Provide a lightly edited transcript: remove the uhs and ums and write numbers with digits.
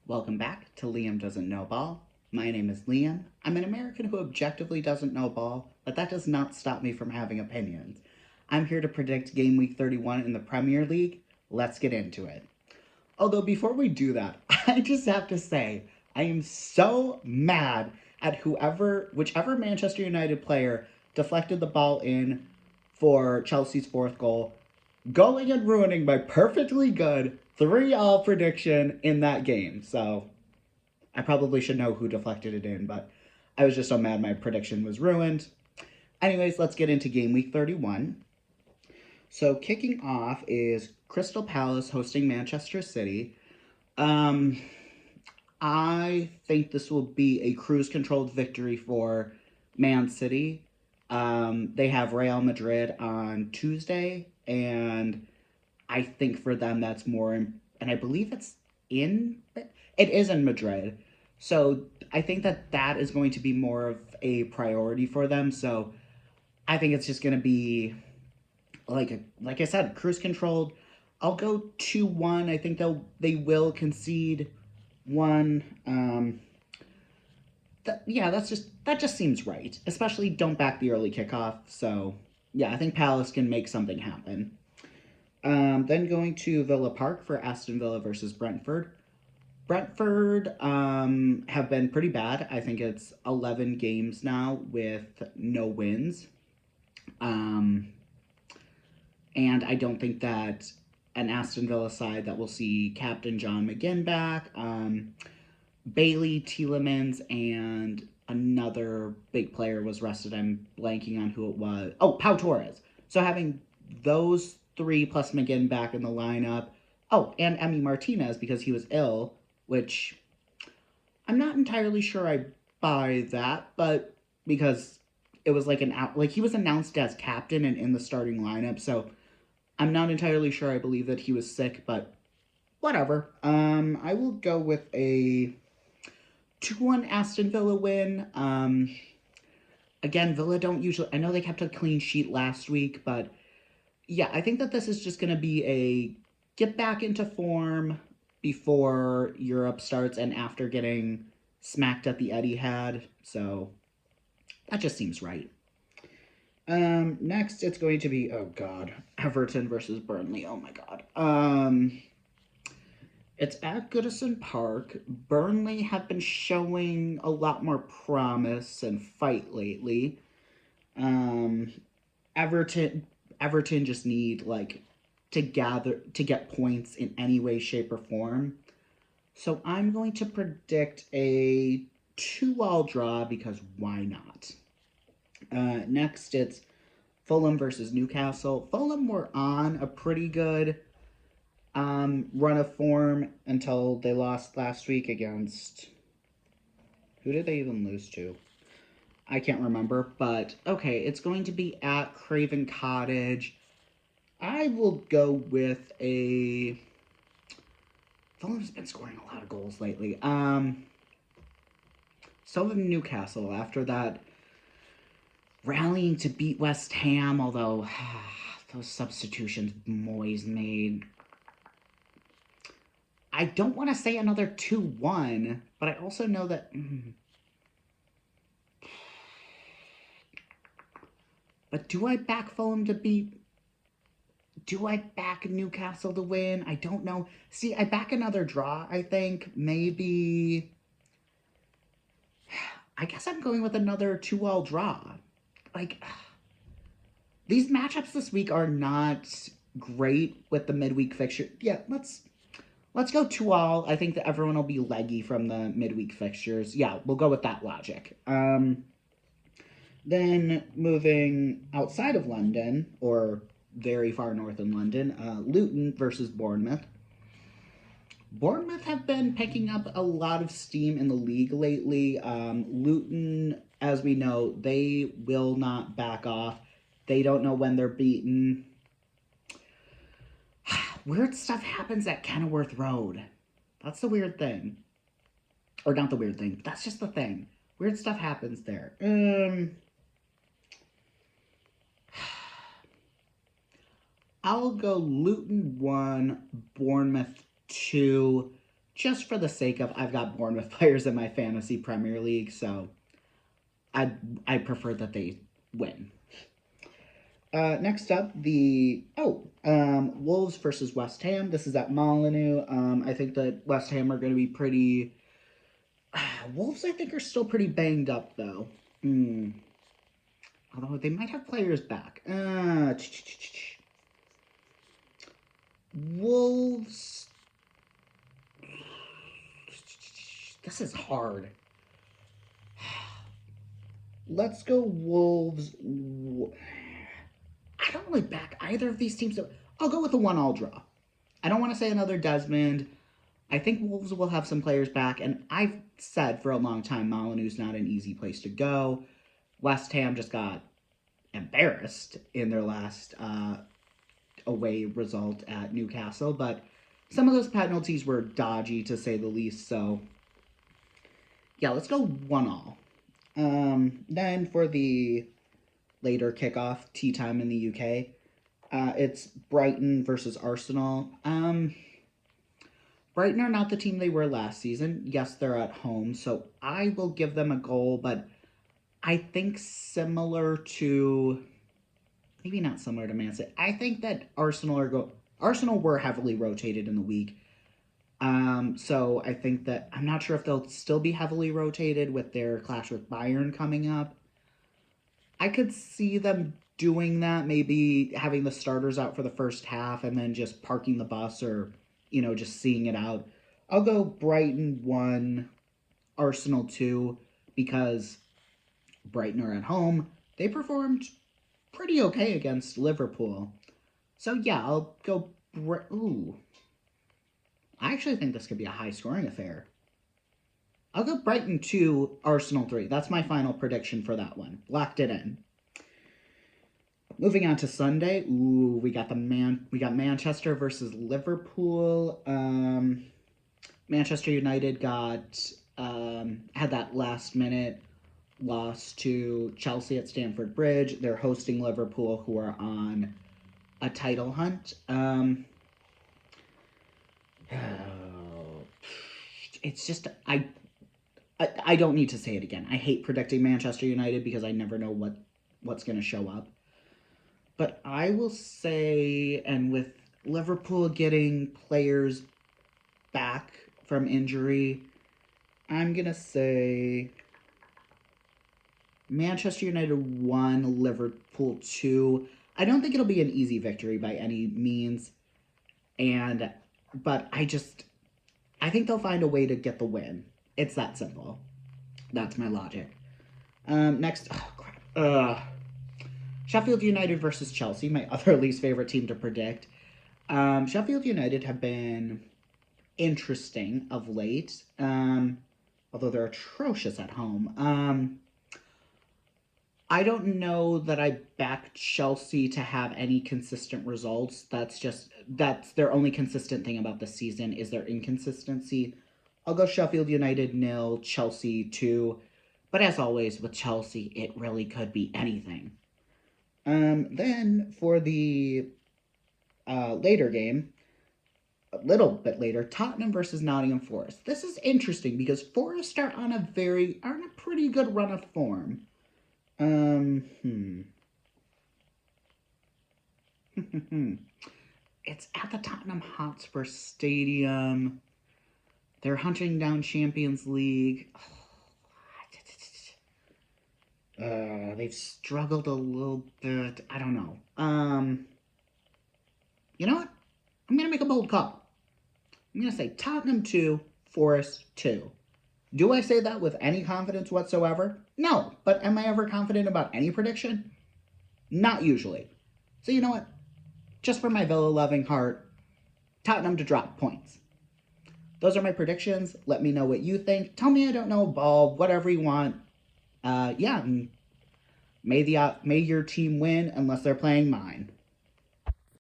Welcome back to Liam Doesn't Know Ball. My name is Liam. I'm an American who objectively doesn't know ball, but that does not stop me from having opinions. I'm here to predict Game Week 31 in the Premier League. Let's get into it. Although, before we do that, I just have to say, I am so mad at whichever Manchester United player deflected the ball in for Chelsea's fourth goal, going and ruining my perfectly good 3-all prediction in that game. So I probably should know who deflected it in, but I was just so mad my prediction was ruined. Anyways, let's get into game week 31. So kicking off is Crystal Palace hosting Manchester City. Um, I think this will be a cruise controlled victory for Man City. They have Real Madrid on Tuesday, and I think for them that's more, and I believe it is in Madrid. So I think that is going to be more of a priority for them. So I think it's just going to be like I said, cruise controlled. I'll go 2-1. I think they will concede one. Yeah, that just seems right. Especially don't back the early kickoff. So yeah, I think Palace can make something happen. Then going to Villa Park for Aston Villa versus Brentford. Brentford have been pretty bad. I think it's 11 games now with no wins. Um, and I don't think that an Aston Villa side that will see Captain John McGinn back, Bailey, Tielemans, and another big player was rested. I'm blanking on who it was. Oh, Pau Torres. So having those three plus McGinn back in the lineup. Oh, and Emi Martinez because he was ill, which I'm not entirely sure I buy that, but because it was like he was announced as captain and in the starting lineup, so I'm not entirely sure I believe that he was sick, but whatever. I will go with a 2-1 Aston Villa win. Again, Villa don't usually. I know they kept a clean sheet last week, but yeah, I think that this is just going to be a get back into form before Europe starts and after getting smacked at the Etihad. So that just seems right. Next it's going to be oh god, Everton versus Burnley. Oh my god. It's at Goodison Park. Burnley have been showing a lot more promise and fight lately. Um, Everton Everton just need to get points in any way, shape, or form. So I'm going to predict a 2-all draw because why not? Next, it's Fulham versus Newcastle. Fulham were on a pretty good run of form until they lost last week against. Who did they even lose to? I can't remember, but okay, it's going to be at Craven Cottage. I will go with a. Fulham's been scoring a lot of goals lately. So have Newcastle after that rallying to beat West Ham, although those substitutions Moyes made. I don't want to say another 2-1, but I also know that. But do I back Fulham to beat? Do I back Newcastle to win? I don't know. See, I back another draw, I think. Maybe. I guess I'm going with another 2-all draw. Like, these matchups this week are not great with the midweek fixture. Yeah, let's go 2-all. I think that everyone will be leggy from the midweek fixtures. Yeah, we'll go with that logic. Then moving outside of London, or very far north in London, Luton versus Bournemouth. Bournemouth have been picking up a lot of steam in the league lately. Luton, as we know, they will not back off. They don't know when they're beaten. Weird stuff happens at Kenilworth Road. That's the weird thing. Or not the weird thing, but that's just the thing. Weird stuff happens there. I'll go Luton 1, Bournemouth 2. just for the sake of I've got Bournemouth players in my fantasy Premier League, so I prefer that they win. Next up, Wolves versus West Ham. This is at Molyneux. I think that West Ham are going to be pretty. Wolves, I think, are still pretty banged up though. Although they might have players back. Wolves. This is hard. Let's go Wolves. I don't really back either of these teams. I'll go with a 1-1 draw. I don't want to say another Desmond. I think Wolves will have some players back, and I've said for a long time Molyneux's not an easy place to go. West Ham just got embarrassed in their last away result at Newcastle, but some of those penalties were dodgy to say the least, so yeah, let's go 1-1. Then for the later kickoff, tea time in the UK, it's Brighton versus Arsenal. Brighton are not the team they were last season. Yes, they're at home, so I will give them a goal, but I think similar to, maybe not similar to Man City. I think that Arsenal were heavily rotated in the week. So I think that, I'm not sure if they'll still be heavily rotated with their clash with Bayern coming up. I could see them doing that, maybe having the starters out for the first half and then just parking the bus or, just seeing it out. I'll go Brighton 1, Arsenal 2, because Brighton are at home. They performed pretty okay against Liverpool. So yeah, I'll go Ooh. I actually think this could be a high-scoring affair. I'll go Brighton 2, Arsenal 3. That's my final prediction for that one. Locked it in. Moving on to Sunday. Ooh, we got Manchester versus Liverpool. Manchester United had that last-minute loss to Chelsea at Stamford Bridge. They're hosting Liverpool, who are on a title hunt. It's just, I don't need to say it again. I hate predicting Manchester United because I never know what's going to show up. But I will say, and with Liverpool getting players back from injury, I'm going to say Manchester United 1, Liverpool 2. I don't think it'll be an easy victory by any means. But I think they'll find a way to get the win. It's that simple. That's my logic. Next, Sheffield United versus Chelsea, my other least favorite team to predict. Sheffield United have been interesting of late, although they're atrocious at home. I don't know that I back Chelsea to have any consistent results. That's their only consistent thing about the season is their inconsistency. I'll go Sheffield United 0, Chelsea 2. But as always with Chelsea, it really could be anything. Then for the later game, a little bit later, Tottenham versus Nottingham Forest. This is interesting because Forest are on a pretty good run of form. It's at the Tottenham Hotspur Stadium. They're hunting down Champions League. They've struggled a little bit. I don't know. You know what? I'm going to make a bold call. I'm going to say Tottenham 2, Forest 2. Do I say that with any confidence whatsoever? No. But am I ever confident about any prediction? Not usually. So you know what? Just for my Villa-loving heart, Tottenham to drop points. Those are my predictions. Let me know what you think. Tell me I don't know ball, whatever you want. Yeah, may your team win unless they're playing mine.